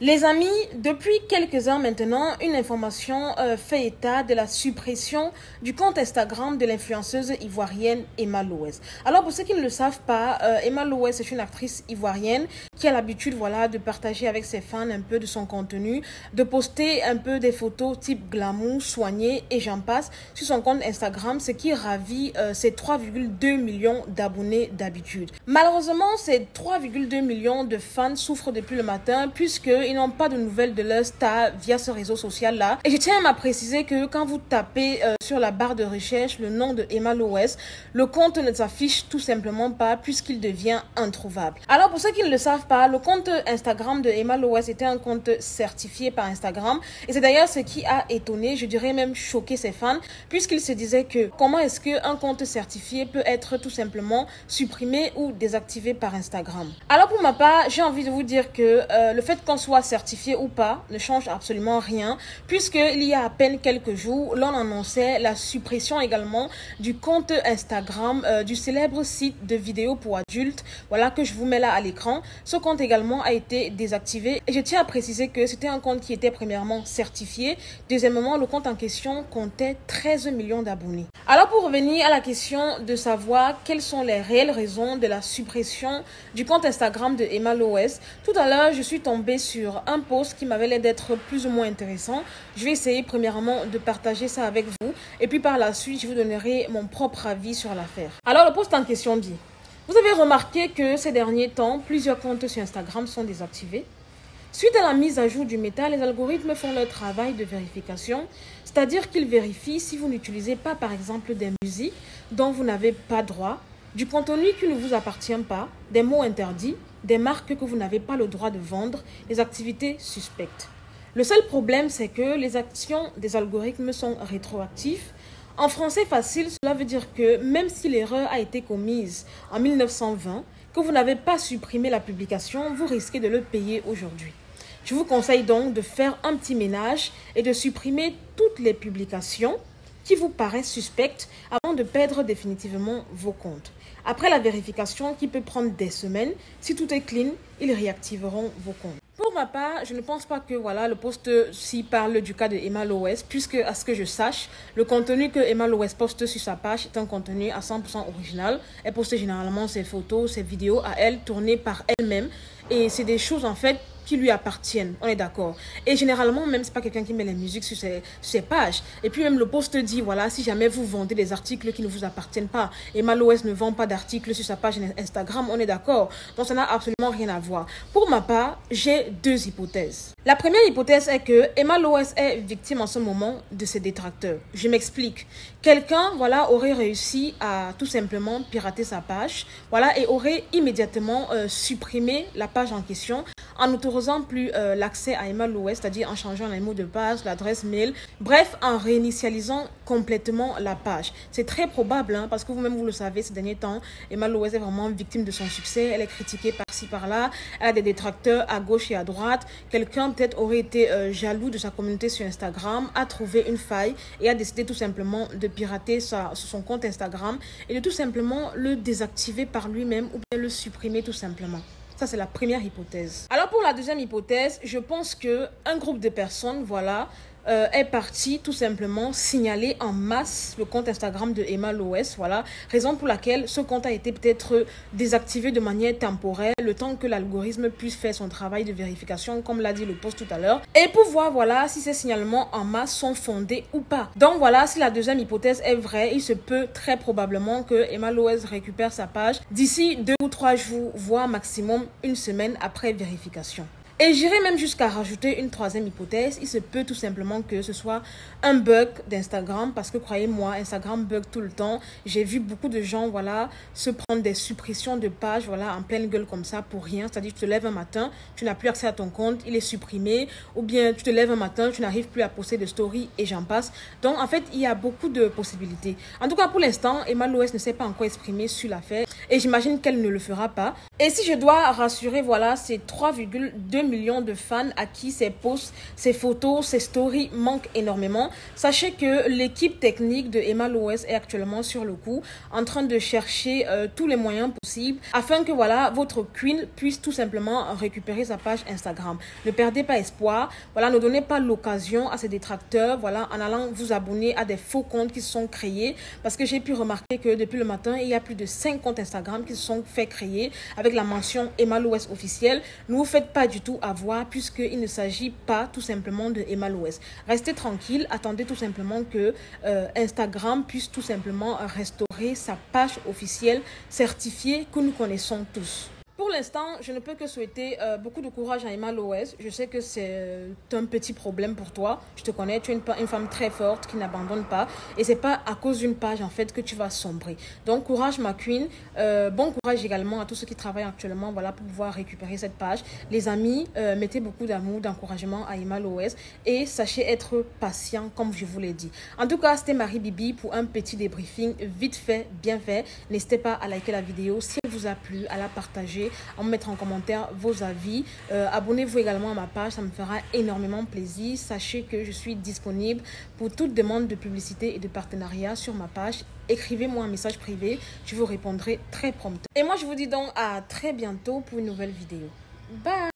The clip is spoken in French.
Les amis, depuis quelques heures maintenant, une information fait état de la suppression du compte Instagram de l'influenceuse ivoirienne Emma Loès. Alors pour ceux qui ne le savent pas, Emma Loès est une actrice ivoirienne qui a l'habitude de partager avec ses fans un peu de son contenu, de poster un peu des photos type glamour, soigné et j'en passe sur son compte Instagram, ce qui ravit ses 3,2 millions d'abonnés d'habitude. Malheureusement, ces 3,2 millions de fans souffrent depuis le matin puisqu'ils n'ont pas de nouvelles de leur star via ce réseau social-là. Et je tiens à préciser que quand vous tapez sur la barre de recherche le nom de Emma Loès, le compte ne s'affiche tout simplement pas puisqu'il devient introuvable. Alors pour ceux qui ne le savent pas, le compte Instagram de Emma Loès était un compte certifié par Instagram et c'est d'ailleurs ce qui a étonné, je dirais même choqué ses fans puisqu'ils se disaient que comment est-ce qu'un compte certifié peut être tout simplement supprimé ou désactivé par Instagram. Alors pour ma part, j'ai envie de vous dire que le fait qu'on soit certifié ou pas ne change absolument rien puisqu'il y a à peine quelques jours, l'on annonçait la suppression également du compte Instagram du célèbre site de vidéos pour adultes, que je vous mets là à l'écran. Ce compte également a été désactivé et je tiens à préciser que c'était un compte qui était premièrement certifié, deuxièmement le compte en question comptait 13 millions d'abonnés. Alors pour revenir à la question de savoir quelles sont les réelles raisons de la suppression du compte Instagram de Emma Loès, tout à l'heure je suis tombée sur un post qui m'avait l'air d'être plus ou moins intéressant. Je vais essayer premièrement de partager ça avec vous et puis par la suite je vous donnerai mon propre avis sur l'affaire. Alors le post en question dit: vous avez remarqué que ces derniers temps, plusieurs comptes sur Instagram sont désactivés? Suite à la mise à jour du méta, les algorithmes font leur travail de vérification, c'est-à-dire qu'ils vérifient si vous n'utilisez pas par exemple des musiques dont vous n'avez pas droit, du contenu qui ne vous appartient pas, des mots interdits, des marques que vous n'avez pas le droit de vendre, des activités suspectes. Le seul problème, c'est que les actions des algorithmes sont rétroactives. En français facile, cela veut dire que même si l'erreur a été commise en 1920, que vous n'avez pas supprimé la publication, vous risquez de le payer aujourd'hui. Je vous conseille donc de faire un petit ménage et de supprimer toutes les publications qui vous paraissent suspectes avant de perdre définitivement vos comptes. Après la vérification qui peut prendre des semaines, si tout est clean, ils réactiveront vos comptes. Pour ma part, je ne pense pas que le post-ci parle du cas de Emma Loès, puisque à ce que je sache, le contenu que Emma Loès poste sur sa page est un contenu à 100% original. Elle poste généralement ses photos, ses vidéos à elle, tournées par elle-même. Et c'est des choses en fait qui lui appartiennent, on est d'accord. Et généralement, même c'est pas quelqu'un qui met les musiques sur ses pages. Et puis même le post dit, si jamais vous vendez des articles qui ne vous appartiennent pas, Emma Loès ne vend pas d'articles sur sa page Instagram, on est d'accord. Donc ça n'a absolument rien à voir. Pour ma part, j'ai deux hypothèses. La première hypothèse est que Emma Loès est victime en ce moment de ses détracteurs. Je m'explique. Quelqu'un, aurait réussi à tout simplement pirater sa page, et aurait immédiatement supprimé la page en question en n'autorisant plus l'accès à Emma Loès, c'est-à-dire en changeant les mots de passe, l'adresse mail, bref, en réinitialisant complètement la page. C'est très probable, parce que vous-même vous le savez, ces derniers temps, Emma Loès est vraiment victime de son succès, elle est critiquée par-ci, par-là, elle a des détracteurs à gauche et à droite. Quelqu'un peut-être aurait été jaloux de sa communauté sur Instagram, a trouvé une faille et a décidé tout simplement de pirater son compte Instagram et de tout simplement le désactiver par lui-même ou bien le supprimer tout simplement. Ça, c'est la première hypothèse. Alors, pour la deuxième hypothèse, je pense qu'un groupe de personnes, est parti tout simplement signaler en masse le compte Instagram de Emma Loès, raison pour laquelle ce compte a été peut-être désactivé de manière temporaire, le temps que l'algorithme puisse faire son travail de vérification, comme l'a dit le post tout à l'heure, et pour voir, si ces signalements en masse sont fondés ou pas. Donc si la deuxième hypothèse est vraie, il se peut très probablement que Emma Loès récupère sa page d'ici 2 ou 3 jours, voire maximum une semaine après vérification. Et j'irai même jusqu'à rajouter une troisième hypothèse. Il se peut tout simplement que ce soit un bug d'Instagram parce que croyez-moi, Instagram bug tout le temps. J'ai vu beaucoup de gens se prendre des suppressions de pages en pleine gueule comme ça pour rien. C'est-à-dire tu te lèves un matin, tu n'as plus accès à ton compte, il est supprimé. Ou bien tu te lèves un matin, tu n'arrives plus à poster de story et j'en passe. Donc en fait, il y a beaucoup de possibilités. En tout cas pour l'instant, Emma Loès ne s'est pas encore exprimée sur l'affaire et j'imagine qu'elle ne le fera pas. Et si je dois rassurer ces 3,2 millions de fans à qui ces posts, ces photos, ces stories manquent énormément, sachez que l'équipe technique de Emma Loès est actuellement sur le coup en train de chercher tous les moyens possible afin que voilà, votre queen puisse tout simplement récupérer sa page Instagram. Ne perdez pas espoir, voilà, ne donnez pas l'occasion à ces détracteurs, voilà, en allant vous abonner à des faux comptes qui se sont créés, parce que j'ai pu remarquer que depuis le matin, il y a plus de 5 comptes Instagram qui se sont fait créer avec la mention Emma Lowes officielle. Ne vous faites pas du tout avoir puisqu'il ne s'agit pas tout simplement de Emma Lowes. Restez tranquille, attendez tout simplement que Instagram puisse tout simplement restaurer sa page officielle certifiée que nous connaissons tous. Pour l'instant, je ne peux que souhaiter beaucoup de courage à Emma Lowes. Je sais que c'est un petit problème pour toi. Je te connais, tu es une femme très forte qui n'abandonne pas. Et c'est pas à cause d'une page en fait que tu vas sombrer. Donc courage ma queen. Bon courage également à tous ceux qui travaillent actuellement, voilà, pour pouvoir récupérer cette page. Les amis, mettez beaucoup d'amour, d'encouragement à Emma Lowes. Et sachez être patient comme je vous l'ai dit. En tout cas, c'était Marie Bibi pour un petit débriefing vite fait, bien fait. N'hésitez pas à liker la vidéo si elle vous a plu, à la partager, à me mettre en commentaire vos avis. Abonnez-vous également à ma page, ça me fera énormément plaisir. Sachez que je suis disponible pour toute demande de publicité et de partenariat sur ma page. Écrivez-moi un message privé, je vous répondrai très promptement. Et moi, je vous dis donc à très bientôt pour une nouvelle vidéo. Bye!